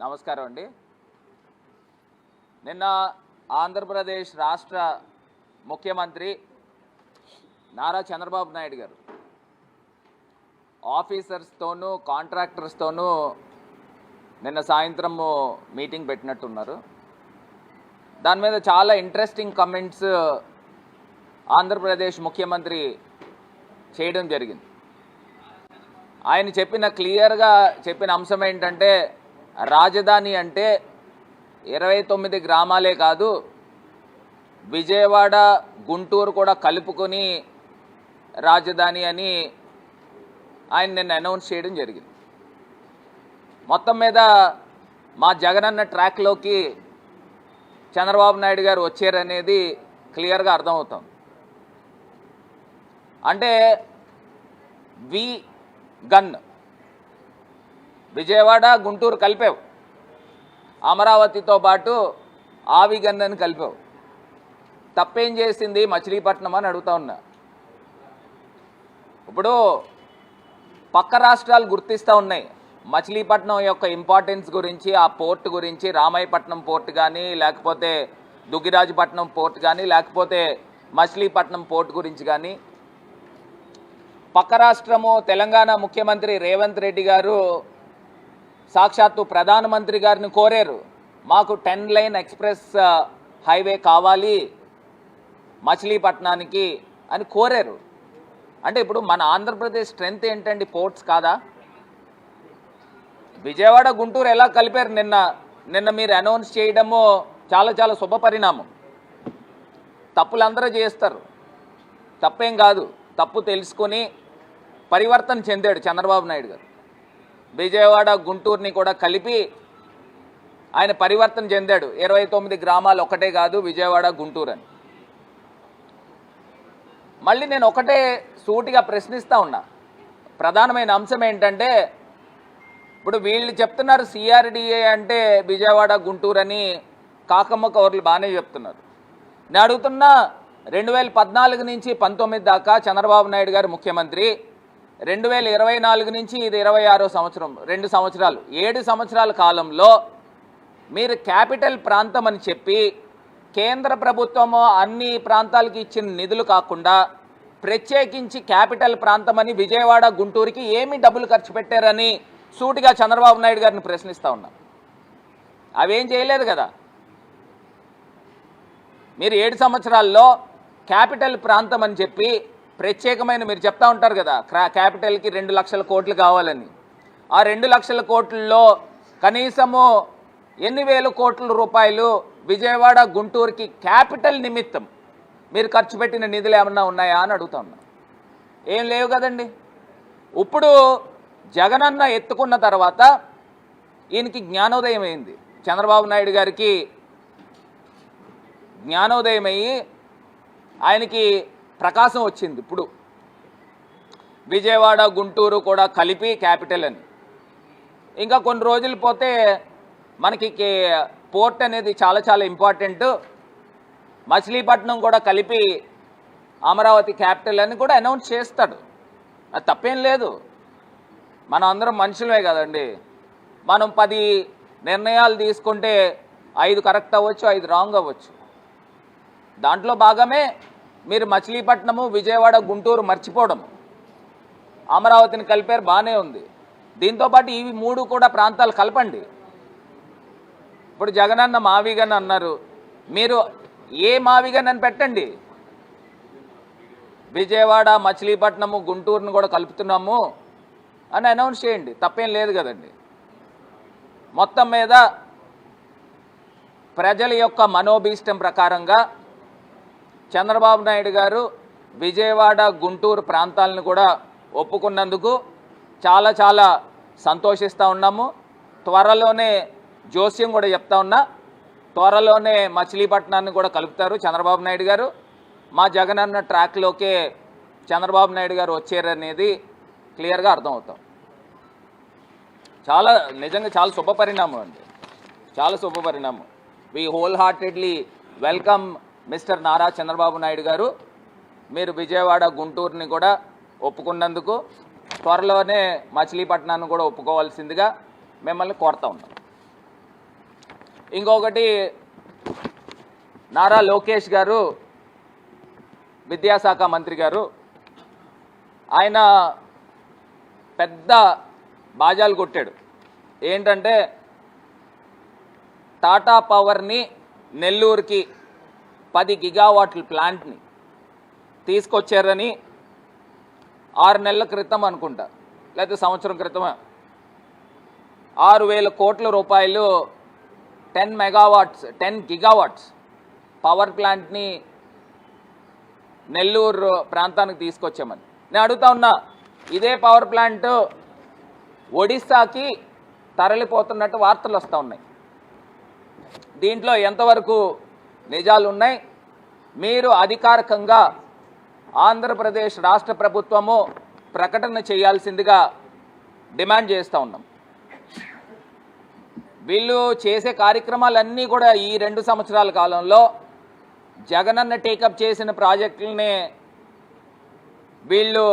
నమస్కారం అండి. నిన్న ఆంధ్రప్రదేశ్ రాష్ట్ర ముఖ్యమంత్రి నారా చంద్రబాబు నాయుడు గారు ఆఫీసర్స్తోనూ కాంట్రాక్టర్స్తోనూ నిన్న సాయంత్రం మీటింగ్ పెట్టినట్టున్నారు. దాని మీద చాలా ఇంట్రెస్టింగ్ కమెంట్స్ ఆంధ్రప్రదేశ్ ముఖ్యమంత్రి చేయడం జరిగింది. ఆయన క్లియర్గా చెప్పిన అంశం ఏంటంటే, రాజధాని అంటే 29 గ్రామాలే కాదు, విజయవాడ గుంటూరు కూడా కలుపుకొని రాజధాని అని ఆయన నిన్న అనౌన్స్ చేయడం జరిగింది. మొత్తం మీద మా జగనన్న ట్రాక్లోకి చంద్రబాబు నాయుడు గారు వచ్చారనేది క్లియర్గా అర్థమవుతుంది. అంటే వి గన్ విజయవాడ గుంటూరు కలిపావు, అమరావతితో పాటు ఆవి గన్ అని కలిపావు. తప్పేం చేసింది మచిలీపట్నం అని అడుగుతా ఉన్నా. ఇప్పుడు పక్క రాష్ట్రాలు గుర్తిస్తూ ఉన్నాయి మచిలీపట్నం యొక్క ఇంపార్టెన్స్ గురించి, ఆ పోర్ట్ గురించి. రామాయపట్నం పోర్ట్ కానీ, లేకపోతే దుగ్గిరాజపట్నం పోర్ట్ కానీ, లేకపోతే మచిలీపట్నం పోర్ట్ గురించి కానీ. పక్క రాష్ట్రము తెలంగాణ ముఖ్యమంత్రి రేవంత్ రెడ్డి గారు సాక్షాత్తు ప్రధానమంత్రి గారిని కోరారు, మాకు 10 లైన్ ఎక్స్ప్రెస్ హైవే కావాలి మచిలీపట్నానికి అని కోరారు. అంటే ఇప్పుడు మన ఆంధ్రప్రదేశ్ స్ట్రెంగ్త్ ఏంటండి? పోర్ట్స్ కాదా? విజయవాడ గుంటూరు ఎలా కలిపారు నిన్న మీరు అనౌన్స్ చేయడము చాలా చాలా శుభ పరిణామం. తప్పులు అందరూ చేస్తారు, తప్పేం కాదు. తప్పు తెలుసుకొని పరివర్తన చెందాడు చంద్రబాబు నాయుడు గారు. విజయవాడ గుంటూరుని కూడా కలిపి ఆయన పరివర్తన చెందాడు. 29 గ్రామాలు ఒకటే కాదు, విజయవాడ గుంటూరు అని. మళ్ళీ నేను ఒకటే సూటిగా ప్రశ్నిస్తూ ఉన్నా. ప్రధానమైన అంశం ఏంటంటే, ఇప్పుడు వీళ్ళు చెప్తున్నారు సిఆర్డిఏ అంటే విజయవాడ గుంటూరు అని, కాకమ్మ కౌర్లు బాగానే చెప్తున్నారు. నేను అడుగుతున్నా, 2014 నుంచి 19 దాకా చంద్రబాబు నాయుడు గారు ముఖ్యమంత్రి, 2024 నుంచి ఇది 26వ సంవత్సరం, 2 సంవత్సరాలు, 7 సంవత్సరాల కాలంలో మీరు క్యాపిటల్ ప్రాంతం అని చెప్పి కేంద్ర ప్రభుత్వము అన్ని ప్రాంతాలకి ఇచ్చిన నిధులు కాకుండా ప్రత్యేకించి క్యాపిటల్ ప్రాంతం అని విజయవాడ గుంటూరుకి ఏమి డబ్బులు ఖర్చు పెట్టారని సూటిగా చంద్రబాబు నాయుడు గారిని ప్రశ్నిస్తూ ఉన్నా. అవేం చేయలేదు కదా. మీరు 7 సంవత్సరాల్లో క్యాపిటల్ ప్రాంతం అని చెప్పి ప్రత్యేకమైన, మీరు చెప్తా ఉంటారు కదా క్యాపిటల్కి 2 లక్షల కోట్లు కావాలని. ఆ 2 లక్షల కోట్లలో కనీసము ఎన్ని వేల కోట్ల రూపాయలు విజయవాడ గుంటూరుకి క్యాపిటల్ నిమిత్తం మీరు ఖర్చు పెట్టిన నిధులు ఏమన్నా ఉన్నాయా అని అడుగుతా ఉన్నా. ఏం లేవు కదండి. ఇప్పుడు జగనన్న ఎత్తుకున్న తర్వాత ఈయనకి జ్ఞానోదయం అయింది. చంద్రబాబు నాయుడు గారికి జ్ఞానోదయం అయ్యి ఆయనకి ప్రకాశం వచ్చింది. ఇప్పుడు విజయవాడ గుంటూరు కూడా కలిపి క్యాపిటల్ అని. ఇంకా కొన్ని రోజులు పోతే మనకి పోర్ట్ అనేది చాలా చాలా ఇంపార్టెంట్, మచిలీపట్నం కూడా కలిపి అమరావతి క్యాపిటల్ అని కూడా అనౌన్స్ చేస్తాడు. అది తప్పేం లేదు. మనం అందరం మనుషులమే కదండి. మనం 10 నిర్ణయాలు తీసుకుంటే 5 కరెక్ట్ అవ్వచ్చు, 5 రాంగ్ అవ్వచ్చు. దాంట్లో భాగమే మీరు మచిలీపట్నము, విజయవాడ గుంటూరు మర్చిపోవడం. అమరావతిని కలిపారు, బాగానే ఉంది. దీంతోపాటు ఇవి 3 కూడా ప్రాంతాలు కలపండి. ఇప్పుడు జగనన్న మావిగన్ అన్నారు, మీరు ఏ మావిగన్ అని పెట్టండి. విజయవాడ, మచిలీపట్నము, గుంటూరును కూడా కలుపుతున్నాము అని అనౌన్స్ చేయండి, తప్పేం లేదు కదండి. మొత్తం మీద ప్రజల యొక్క మనోభీష్టం ప్రకారంగా చంద్రబాబు నాయుడు గారు విజయవాడ గుంటూరు ప్రాంతాలను కూడా ఒప్పుకున్నందుకు చాలా చాలా సంతోషిస్తూ ఉన్నాము. త్వరలోనే జోస్యం కూడా చెప్తా ఉన్నా, త్వరలోనే మచిలీపట్నాన్ని కూడా కలుపుతారు చంద్రబాబు నాయుడు గారు. మా జగనన్న ట్రాక్లోకే చంద్రబాబు నాయుడు గారు వచ్చారనేది క్లియర్గా అర్థమవుతాం. నిజంగా చాలా శుభ పరిణామం అండి, చాలా శుభ పరిణామం. We wholeheartedly welcome mister Nara Chandrababu Naidu గారు. మీరు విజయవాడ గుంటూరుని కూడా ఒప్పుకున్నందుకు త్వరలోనే మచిలీపట్నాన్ని కూడా ఒప్పుకోవాల్సిందిగా మిమ్మల్ని కోరుతా ఉన్నాం. ఇంకొకటి నారా లోకేష్ గారు విద్యాశాఖ మంత్రి గారు, ఆయన పెద్ద బాజాలు కొట్టాడు. ఏంటంటే టాటా పవర్ని నెల్లూరుకి 10 గిగావాట్ల ప్లాంట్ని తీసుకొచ్చారని 6 నెలల క్రితం అనుకుంటా, లేకపోతే సంవత్సరం క్రితమే 6,000 కోట్ల రూపాయలు 10 గిగావాట్స్ పవర్ ప్లాంట్ని నెల్లూరు ప్రాంతానికి తీసుకొచ్చామని. నేను అడుగుతా ఉన్నా, ఇదే పవర్ ప్లాంట్ ఒడిస్సాకి తరలిపోతున్నట్టు వార్తలు వస్తూ ఉన్నాయి. దీంట్లో ఎంతవరకు నిజాలు ఉన్నాయి? మీరు అధికారికంగా ఆంధ్రప్రదేశ్ రాష్ట్ర ప్రభుత్వము ప్రకటన చేయాల్సిందిగా డిమాండ్ చేస్తూ ఉన్నాం. వీళ్ళు చేసే కార్యక్రమాలన్నీ కూడా ఈ 2 సంవత్సరాల కాలంలో జగనన్న టేకప్ చేసిన ప్రాజెక్టులనే వీళ్ళు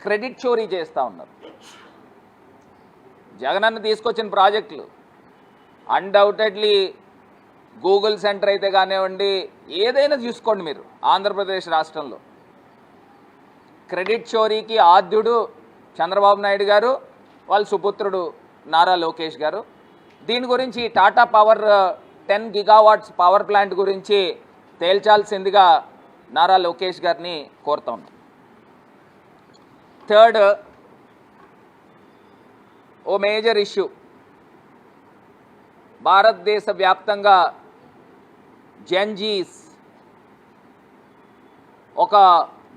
క్రెడిట్ చోరీ చేస్తూ ఉన్నారు. జగనన్న తీసుకొచ్చిన ప్రాజెక్టులు అన్డౌటెడ్లీ గూగుల్ సెంటర్ అయితే కానివ్వండి, ఏదైనా చూసుకోండి మీరు ఆంధ్రప్రదేశ్ రాష్ట్రంలో క్రెడిట్ చోరీకి ఆద్యుడు చంద్రబాబు నాయుడు గారు, వాళ్ళ సుపుత్రుడు నారా లోకేష్ గారు. దీని గురించి Tata power 10 gigawatts power plant గురించి తేల్చాల్సిందిగా నారా లోకేష్ గారిని కోరుతా ఉన్నాం. థర్డ్, ఓ మేజర్ ఇష్యూ, భారతదేశ వ్యాప్తంగా జెన్జీస్ ఒక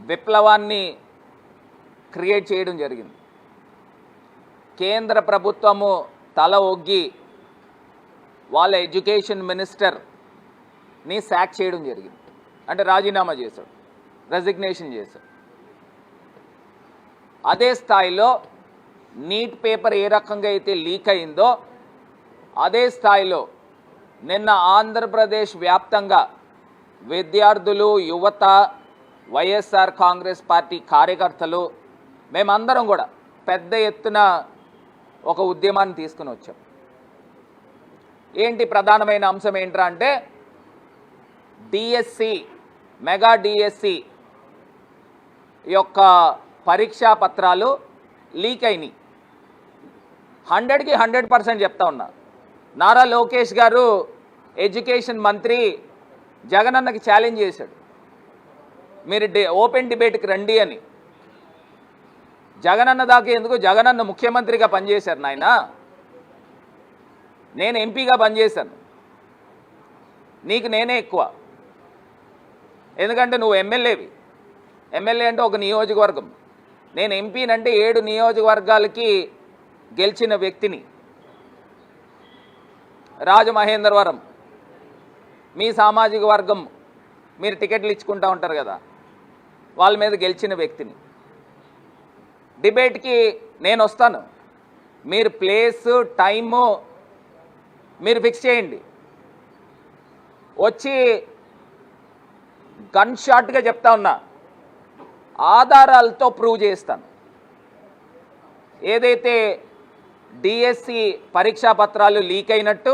విప్లవాన్ని క్రియేట్ చేయడం జరిగింది. కేంద్ర ప్రభుత్వము తల ఒగ్గి వాళ్ళ ఎడ్యుకేషన్ మినిస్టర్ని శాక్ చేయడం జరిగింది. అంటే రాజీనామా చేశాడు, రెసిగ్నేషన్ చేశాడు. అదే స్థాయిలో నీట్ పేపర్ ఏ రకంగా అయితే లీక్ అయిందో అదే స్థాయిలో నిన్న ఆంధ్రప్రదేశ్ వ్యాప్తంగా విద్యార్థులు, యువత, వైఎస్ఆర్ కాంగ్రెస్ పార్టీ కార్యకర్తలు మేమందరం కూడా పెద్ద ఎత్తున ఒక ఉద్యమాన్ని తీసుకుని వచ్చాం. ఏంటి ప్రధానమైన అంశం ఏంట్రా అంటే డిఎస్సి, మెగా డిఎస్సి యొక్క పరీక్షా పత్రాలు లీక్ అయినాయి. 100కి 100% చెప్తా ఉన్నా. నారా లోకేష్ గారు ఎడ్యుకేషన్ మంత్రి జగనన్నకి ఛాలెంజ్ చేశాడు, మీరు ఓపెన్ డిబేట్కి రండి అని. జగనన్న దాకా ఎందుకు? జగనన్న ముఖ్యమంత్రిగా పనిచేశారు నాయన, నేను ఎంపీగా పనిచేశాను, నీకు నేనే ఎక్కువ. ఎందుకంటే నువ్వు ఎమ్మెల్యేవి, ఎమ్మెల్యే అంటే ఒక నియోజకవర్గం, నేను ఎంపీనంటే 7 నియోజకవర్గాలకి గెలిచిన వ్యక్తిని. రాజమహేంద్రవరం మీ సామాజిక వర్గం, మీరు టికెట్లు ఇచ్చుకుంటూ ఉంటారు కదా, వాళ్ళ మీద గెలిచిన వ్యక్తిని. డిబేట్కి నేను వస్తాను, మీరు ప్లేసు టైము మీరు ఫిక్స్ చేయండి. వచ్చి గన్ షాట్గా చెప్తా ఉన్నా, ఆధారాలతో ప్రూవ్ చేస్తాను. ఏదైతే డిఎస్సి పరీక్షా పత్రాలు లీక్ అయినట్టు,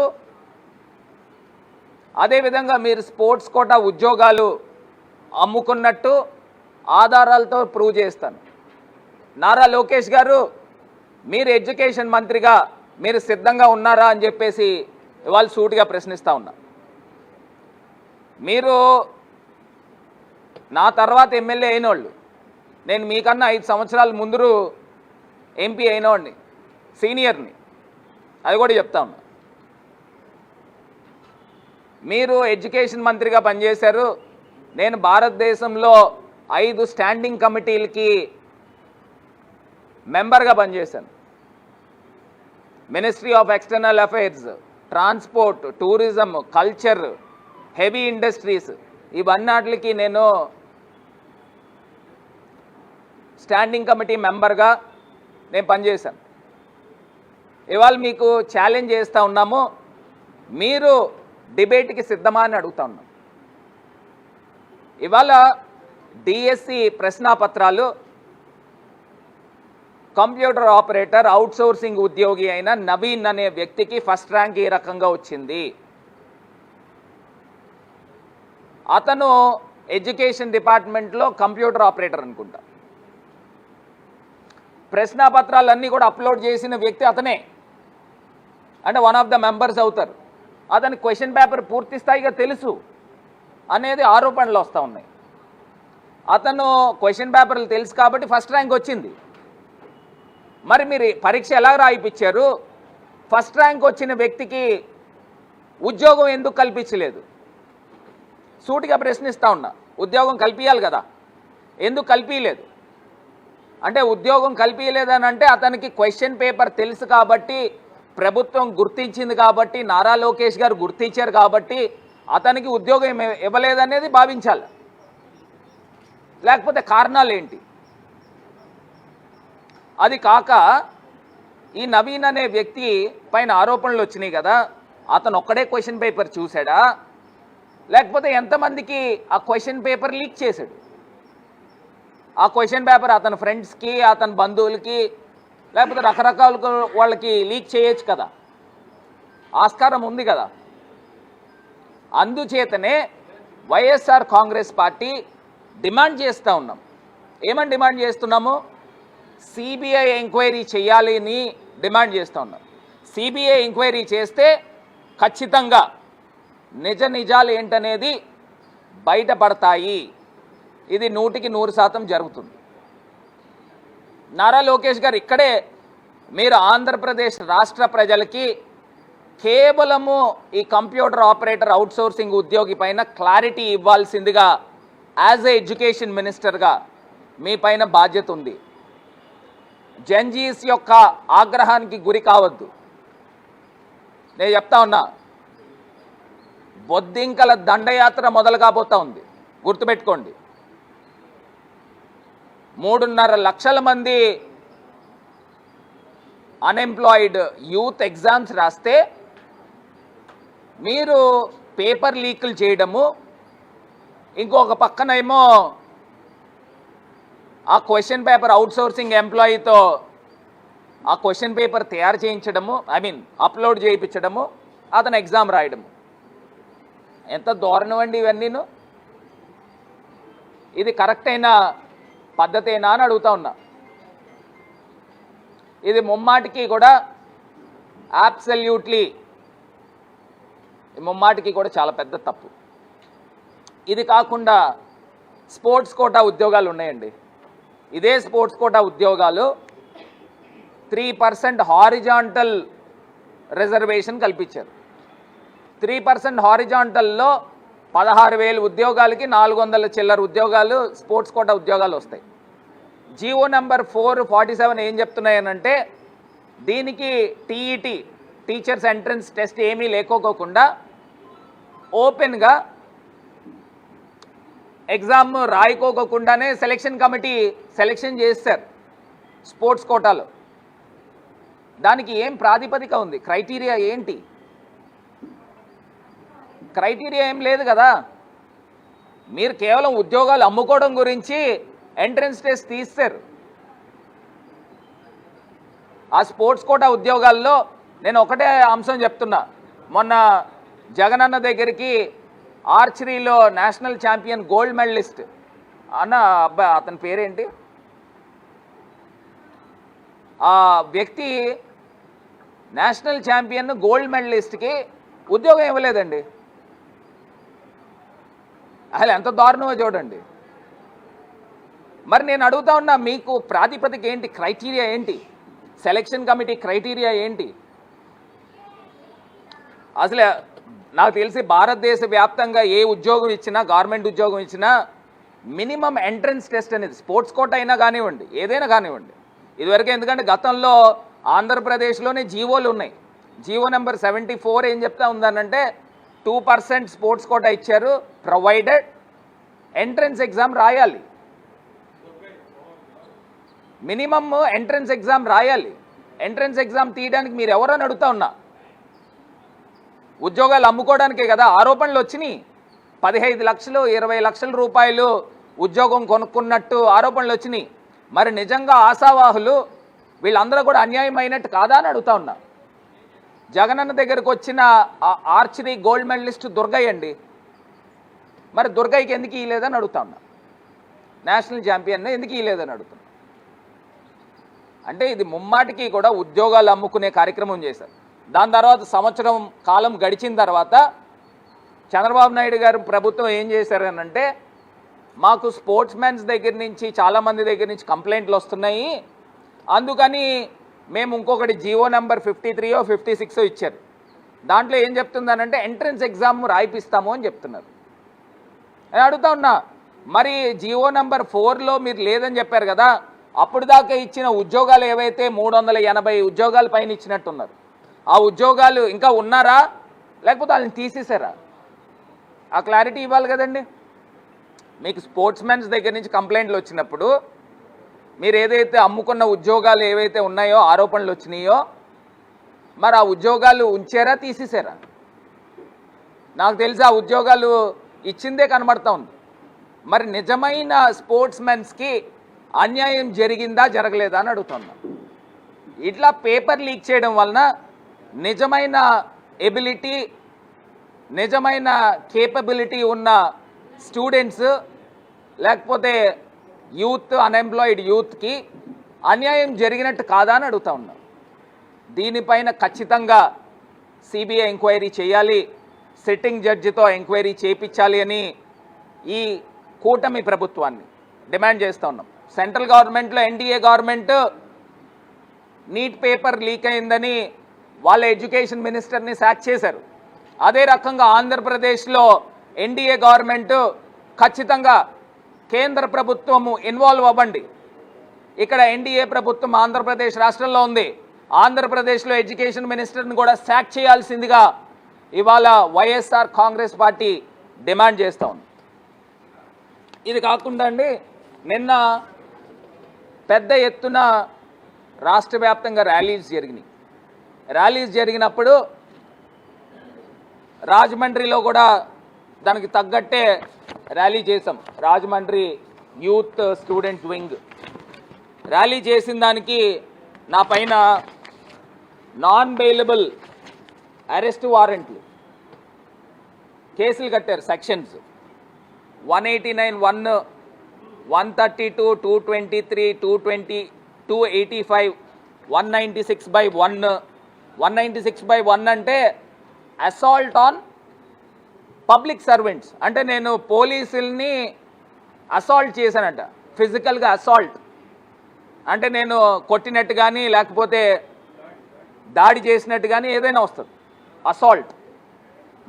అదేవిధంగా మీరు స్పోర్ట్స్ కోటా ఉద్యోగాలు అమ్ముకున్నట్టు ఆధారాలతో ప్రూవ్ చేస్తాను. నారా లోకేష్ గారు, మీరు ఎడ్యుకేషన్ మంత్రిగా మీరు సిద్ధంగా ఉన్నారా అని చెప్పేసి ఇవాళ సూటిగా ప్రశ్నిస్తూ ఉన్నా. మీరు నా తర్వాత ఎమ్మెల్యే అయినోళ్ళు, నేను మీకన్నా 5 సంవత్సరాల ముందు ఎంపీ అయినోడిని, సీనియర్ని, అది కూడా చెప్తా ఉన్నా. మీరు ఎడ్యుకేషన్ మంత్రిగా పనిచేశారు, నేను భారతదేశంలో 5 స్టాండింగ్ కమిటీలకి మెంబర్గా పనిచేశాను. Ministry of external affairs, transport, tourism, culture, heavy industries, ఇవన్నిటికి నేను స్టాండింగ్ కమిటీ మెంబర్గా నేను పనిచేశాను. ఇవాళ మీకు ఛాలెంజ్ చేస్తూ ఉన్నాము, మీరు డిబేట్కి సిద్ధమా అని అడుగుతా ఉన్నాం. ఇవాళ డిఎస్సి ప్రశ్నాపత్రాలు కంప్యూటర్ ఆపరేటర్ అవుట్సోర్సింగ్ ఉద్యోగి అయిన నవీన్ అనే వ్యక్తికి ఫస్ట్ ర్యాంక్ ఏ రకంగా వచ్చింది, అతను ఎడ్యుకేషన్ డిపార్ట్మెంట్లో కంప్యూటర్ ఆపరేటర్ అనుకుంటా. ప్రశ్నాపత్రాలన్నీ కూడా అప్లోడ్ చేసిన వ్యక్తి అతనే, అంటే వన్ ఆఫ్ ద మెంబర్స్ అవుతారు. అతనికి క్వశ్చన్ పేపర్ పూర్తి స్థాయిగా తెలుసు అనేది ఆరోపణలు వస్తూ ఉన్నాయి. అతను క్వశ్చన్ పేపర్లు తెలుసు కాబట్టి ఫస్ట్ ర్యాంక్ వచ్చింది. మరి మీరు పరీక్ష ఎలా రాయిపించారు? ఫస్ట్ ర్యాంక్ వచ్చిన వ్యక్తికి ఉద్యోగం ఎందుకు కల్పించలేదు? సూటిగా ప్రశ్నిస్తూ ఉన్నా. ఉద్యోగం కల్పించాలి కదా, ఎందుకు కల్పించలేదు? అంటే ఉద్యోగం కల్పించలేదని అంటే అతనికి క్వశ్చన్ పేపర్ తెలుసు కాబట్టి, ప్రభుత్వం గుర్తించింది కాబట్టి, నారా లోకేష్ గారు గుర్తించారు కాబట్టి అతనికి ఉద్యోగం ఇవ్వలేదనేది భావించాలి. లేకపోతే కారణాలు ఏంటి? అది కాక ఈ నవీన్ అనే వ్యక్తి పైన ఆరోపణలు వచ్చినాయి కదా, అతను ఒక్కడే క్వశ్చన్ పేపర్ చూశాడా, లేకపోతే ఎంతమందికి ఆ క్వశ్చన్ పేపర్ లీక్ చేశాడు? ఆ క్వశ్చన్ పేపర్ అతని ఫ్రెండ్స్కి, అతని బంధువులకి, లేకపోతే రకరకాల వాళ్ళకి లీక్ చేయొచ్చు కదా, ఆస్కారం ఉంది కదా. అందుచేతనే వైఎస్ఆర్ కాంగ్రెస్ పార్టీ డిమాండ్ చేస్తూ ఉన్నాం. ఏమని డిమాండ్ చేస్తున్నాము? సిబిఐ ఎంక్వైరీ చేయాలి అని డిమాండ్ చేస్తూ ఉన్నాం. సిబిఐ ఎంక్వైరీ చేస్తే ఖచ్చితంగా నిజ నిజాలు ఏంటనేది బయటపడతాయి. ఇది 100% జరుగుతుంది. నారా లోకేష్ గారు ఇక్కడే మీరు ఆంధ్రప్రదేశ్ రాష్ట్ర ప్రజలకి కేవలము ఈ కంప్యూటర్ ఆపరేటర్ అవుట్సోర్సింగ్ ఉద్యోగి పైన క్లారిటీ ఇవ్వాల్సిందిగా యాజ్ ఏ ఎడ్యుకేషన్ మినిస్టర్గా మీ పైన బాధ్యత ఉంది. జెన్జీస్ యొక్క ఆగ్రహానికి గురి కావద్దు. నేను చెప్తా ఉన్నా, బొద్దింకల దండయాత్ర మొదలు కాబోతా ఉంది, గుర్తుపెట్టుకోండి. 3.5 లక్షల మంది అన్ఎంప్లాయిడ్ యూత్ ఎగ్జామ్స్ రాస్తే మీరు పేపర్ లీకులు చేయడము, ఇంకొక పక్కనేమో ఆ క్వశ్చన్ పేపర్ అవుట్సోర్సింగ్ ఎంప్లాయీతో ఆ క్వశ్చన్ పేపర్ తయారు చేయించడము, అప్లోడ్ చేయించడము, అతను ఎగ్జామ్ రాయడము. ఎంత దారుణం అండి ఇవన్నీను. ఇది కరెక్ట్ అయిన పద్ధతేనా అని అడుగుతా ఉన్నా. ఇది ముమ్మాటికి కూడా అబ్సల్యూట్లీ ముమ్మాటికి కూడా చాలా పెద్ద తప్పు. ఇది కాకుండా స్పోర్ట్స్ కోటా ఉద్యోగాలు ఉన్నాయండి. ఇదే స్పోర్ట్స్ కోటా ఉద్యోగాలు 3% హారిజాంటల్ రిజర్వేషన్ కల్పించారు. 3% హారిజాంటల్లో 16,000 ఉద్యోగాలకి 400 చిల్లర ఉద్యోగాలు స్పోర్ట్స్ కోటా ఉద్యోగాలు వస్తాయి. జీవో నెంబర్ 447 ఏం చెప్తున్నాయనంటే దీనికి టీఈటీ టీచర్స్ ఎంట్రన్స్ టెస్ట్ ఏమీ లేకోకుండా ఓపెన్గా ఎగ్జామ్ రాయికోకుండానే సెలక్షన్ కమిటీ సెలక్షన్ చేస్తారు స్పోర్ట్స్ కోటాలో. దానికి ఏం ప్రాతిపదిక ఉంది? క్రైటీరియా ఏంటి? క్రైటీరియా ఏం లేదు కదా. మీరు కేవలం ఉద్యోగాలు అమ్ముకోవడం గురించి ఎంట్రన్స్ టెస్ట్ తీస్తారు. ఆ స్పోర్ట్స్ కోటా ఉద్యోగాల్లో నేను ఒకటే అంశం చెప్తున్నా. మొన్న జగనన్న దగ్గరికి ఆర్చరీలో నేషనల్ ఛాంపియన్ గోల్డ్ మెడలిస్ట్ అన్న అబ్బాయి, అతని పేరేంటి, ఆ వ్యక్తి నేషనల్ ఛాంపియన్ గోల్డ్ మెడలిస్ట్కి ఉద్యోగం ఇవ్వలేదండి. అసలు ఎంత దారుణమో చూడండి. మరి నేను అడుగుతా ఉన్నా, మీకు ప్రాతిపదిక ఏంటి? క్రైటీరియా ఏంటి? సెలక్షన్ కమిటీ క్రైటీరియా ఏంటి? అసలు నాకు తెలిసి భారతదేశ వ్యాప్తంగా ఏ ఉద్యోగం ఇచ్చినా, గవర్నమెంట్ ఉద్యోగం ఇచ్చినా మినిమం ఎంట్రన్స్ టెస్ట్ అనేది స్పోర్ట్స్ కోటా అయినా కానివ్వండి, ఏదైనా కానివ్వండి. ఇదివరకు ఎందుకంటే గతంలో ఆంధ్రప్రదేశ్లోనే జీవోలు ఉన్నాయి. జీవో నెంబర్ 74 ఏం చెప్తా ఉందనంటే 2% స్పోర్ట్స్ కోటా ఇచ్చారు, ప్రొవైడెడ్ ఎంట్రన్స్ ఎగ్జామ్ రాయాలి. మినిమమ్ ఎంట్రన్స్ ఎగ్జామ్ రాయాలి. ఎంట్రన్స్ ఎగ్జామ్ తీయడానికి మీరు ఎవరని అడుగుతా ఉన్నా. ఉద్యోగాలు అమ్ముకోవడానికే కదా ఆరోపణలు వచ్చినాయి. 15 లక్షలు 20 లక్షల రూపాయలు ఉద్యోగం కొనుక్కున్నట్టు ఆరోపణలు వచ్చినాయి. మరి నిజంగా ఆశావాహులు వీళ్ళందరూ కూడా అన్యాయం అయినట్టు కాదా అని అడుగుతా ఉన్నా. జగనన్న దగ్గరకు వచ్చిన ఆర్చరీ గోల్డ్ మెడలిస్ట్ దుర్గయ్య అండి. మరి దుర్గయ్యకి ఎందుకు ఇవ్వలేదని అడుగుతా ఉన్నా, నేషనల్ ఛాంపియన్ ఎందుకు ఇవ్వలేదని అడుగుతున్నా. అంటే ఇది ముమ్మాటికి కూడా ఉద్యోగాలు అమ్ముకునే కార్యక్రమం చేశారు. దాని తర్వాత సంవత్సరం కాలం గడిచిన తర్వాత చంద్రబాబు నాయుడు గారు ప్రభుత్వం ఏం చేశారనంటే, మాకు స్పోర్ట్స్ మెన్స్ దగ్గర నుంచి చాలామంది దగ్గర నుంచి కంప్లైంట్లు వస్తున్నాయి, అందుకని మేము ఇంకొకటి జీవో నెంబర్ 53 56 ఇచ్చారు. దాంట్లో ఏం చెప్తుందనంటే ఎంట్రన్స్ ఎగ్జామ్ రాయిపిస్తాము అని చెప్తున్నారు. నేను అడుగుతా ఉన్నా, మరి జీవో నెంబర్ 4లో మీరు లేదని చెప్పారు కదా, అప్పుడు దాకా ఇచ్చిన ఉద్యోగాలు ఏవైతే 380 ఉద్యోగాల పైన ఇచ్చినట్టున్నారు, ఆ ఉద్యోగాలు ఇంకా ఉన్నారా లేకపోతే వాళ్ళని తీసేశారా? ఆ క్లారిటీ ఇవ్వాలి కదండి. మీకు స్పోర్ట్స్ మెన్స్ దగ్గర నుంచి కంప్లైంట్లు వచ్చినప్పుడు మీరు ఏదైతే అమ్ముకున్న ఉద్యోగాలు ఏవైతే ఉన్నాయో, ఆరోపణలు వచ్చినాయో, మరి ఆ ఉద్యోగాలు ఉంచారా తీసేశారా? నాకు తెలిసి ఆ ఉద్యోగాలు ఇచ్చిందే కనబడతా ఉంది. మరి నిజమైన స్పోర్ట్స్ మెన్స్కి అన్యాయం జరిగిందా జరగలేదా అని అడుగుతున్నా. ఇట్లా పేపర్ లీక్ చేయడం వలన నిజమైన ఎబిలిటీ, నిజమైన కేపబిలిటీ ఉన్న స్టూడెంట్స్ లేకపోతే యూత్, అన్ఎంప్లాయిడ్ యూత్కి అన్యాయం జరిగినట్టు కాదా అని అడుగుతా ఉన్నా. దీనిపైన ఖచ్చితంగా సిబిఐ ఎంక్వైరీ చేయాలి, సిట్టింగ్ జడ్జితో ఎంక్వైరీ చేయించాలి అని ఈ కూటమి ప్రభుత్వాన్ని డిమాండ్ చేస్తూ ఉన్నాం. సెంట్రల్ గవర్నమెంట్లో NDA government neat paper leak అయిందని వాళ్ళ ఎడ్యుకేషన్ మినిస్టర్ని సాక్ చేశారు. అదే రకంగా ఆంధ్రప్రదేశ్లో ఎన్డీఏ గవర్నమెంట్ ఖచ్చితంగా కేంద్ర ప్రభుత్వము ఇన్వాల్వ్ అవ్వండి. ఇక్కడ ఎన్డీఏ ప్రభుత్వం ఆంధ్రప్రదేశ్ రాష్ట్రంలో ఉంది, ఆంధ్రప్రదేశ్లో ఎడ్యుకేషన్ మినిస్టర్ని కూడా సాక్ చేయాల్సిందిగా ఇవాళ వైఎస్ఆర్ కాంగ్రెస్ పార్టీ డిమాండ్ చేస్తూ ఉంది. ఇది కాకుండా అండి, నిన్న పెద్ద ఎత్తున రాష్ట్ర వ్యాప్తంగా ర్యాలీస్ జరిగినాయి. ర్యాలీస్ జరిగినప్పుడు రాజమండ్రిలో కూడా దానికి తగ్గట్టే ర్యాలీ చేసాం. Rajahmundry youth student wing rally చేసిన దానికి నా పైన నాన్ బెయిలబుల్ అరెస్ట్ వారెంట్లు కేసులు కట్టారు. సెక్షన్స్ 189(1), 132, 223, 220, 285, 196/1. 196/1 అంటే అసాల్ట్ ఆన్ పబ్లిక్ సర్వెంట్స్, అంటే నేను పోలీసుల్ని అసాల్ట్ చేశానంట. ఫిజికల్గా అసాల్ట్ అంటే నేను కొట్టినట్టు కానీ లేకపోతే దాడి చేసినట్టు కానీ ఏదైనా వస్తుంది అసాల్ట్.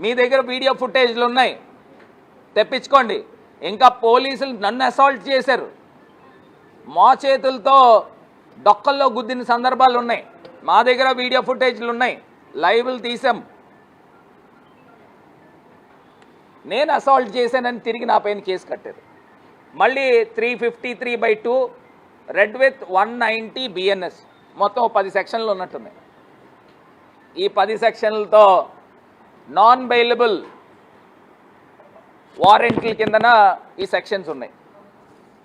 మీ దగ్గర వీడియో ఫుటేజ్లు ఉన్నాయి, తెప్పించుకోండి. ఇంకా పోలీసులు నన్ను అసాల్ట్ చేశారు, మా చేతులతో డొక్కల్లో గుద్దిన సందర్భాలు ఉన్నాయి. మా దగ్గర వీడియో ఫుటేజ్లు ఉన్నాయి, లైవ్లు తీసాం. నేను అసాల్ట్ చేశానని తిరిగి నా పైన కేసు కట్టారు. మళ్ళీ 353/2 రెడ్ విత్ 190 BNS, మొత్తం 10 సెక్షన్లు ఉన్నట్టున్నాయి. ఈ 10 సెక్షన్లతో నాన్ బెయిలబుల్ వారెంట్ల కిందన ఈ సెక్షన్స్ ఉన్నాయి.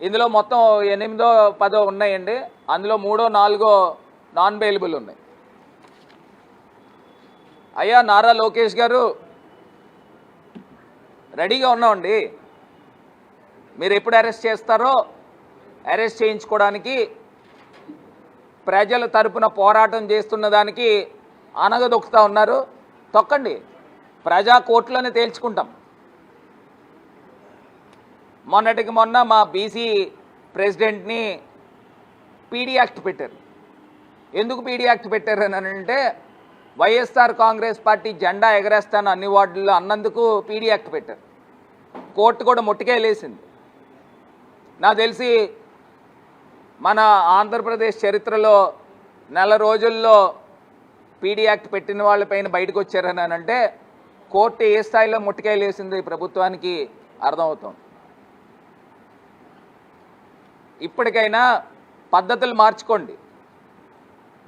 ఇందులో మొత్తం 8, 10 ఉన్నాయండి. అందులో 3, 4 నాన్ బెయిలబుల్ ఉన్నాయి. అయ్యా నారా లోకేష్ గారు, రెడీగా ఉన్నామండి. మీరు ఎప్పుడు అరెస్ట్ చేస్తారో అరెస్ట్ చేయించుకోవడానికి, ప్రజల తరపున పోరాటం చేస్తున్న దానికి అనగదొక్కుతూ ఉన్నారు. తొక్కండి, ప్రజా కోర్టులోనే తేల్చుకుంటాం. మొన్నటికి మొన్న మా బీసీ ప్రెసిడెంట్ని పీడీ యాక్ట్ పెట్టారు. ఎందుకు పీడీ యాక్ట్ పెట్టారు అని అంటే, వైఎస్ఆర్ కాంగ్రెస్ పార్టీ జెండా ఎగరేస్తాను అన్ని వార్డుల్లో అన్నందుకు పీడీ యాక్ట్ పెట్టారు. కోర్టు కూడా ముట్టికాయలేసింది. నాకు తెలిసి మన ఆంధ్రప్రదేశ్ చరిత్రలో నెల రోజుల్లో పీడీ యాక్ట్ పెట్టిన వాళ్ళపైన బయటకు వచ్చారని అంటే కోర్టు ఏ స్థాయిలో ముట్టికాయలేసింది ప్రభుత్వానికి అర్థమవుతుంది. ఇప్పటికైనా పద్ధతులు మార్చుకోండి.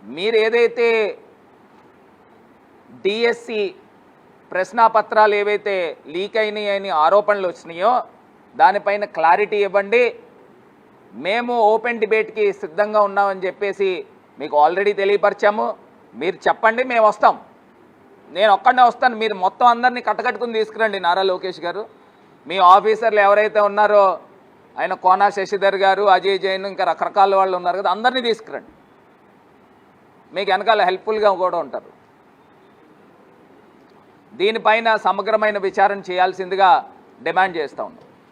మీరు ఏదైతే డిఎస్సి ప్రశ్నాపత్రాలు ఏవైతే లీక్ అయినాయని ఆరోపణలు వచ్చినాయో దానిపైన క్లారిటీ ఇవ్వండి. మేము ఓపెన్ డిబేట్కి సిద్ధంగా ఉన్నామని చెప్పేసి మీకు ఆల్రెడీ తెలియపరిచాము. మీరు చెప్పండి, మేము వస్తాం. నేను ఒక్కడనే వస్తాను, మీరు మొత్తం అందరినీ కట్టకట్టుకుని తీసుకురండి. నారా లోకేష్ గారు, మీ ఆఫీసర్లు ఎవరైతే ఉన్నారో ఆయన కోనా శశిధర్ గారు, అజయ్ జైన్, ఇంకా రకరకాల వాళ్ళు ఉన్నారు కదా, అందరినీ తీసుకురండి. మీకు వెనకాల హెల్ప్ఫుల్గా కూడా ఉంటారు. దీనిపైన సమగ్రమైన విచారణ చేయాల్సిందిగా డిమాండ్ చేస్తా ఉన్నాం.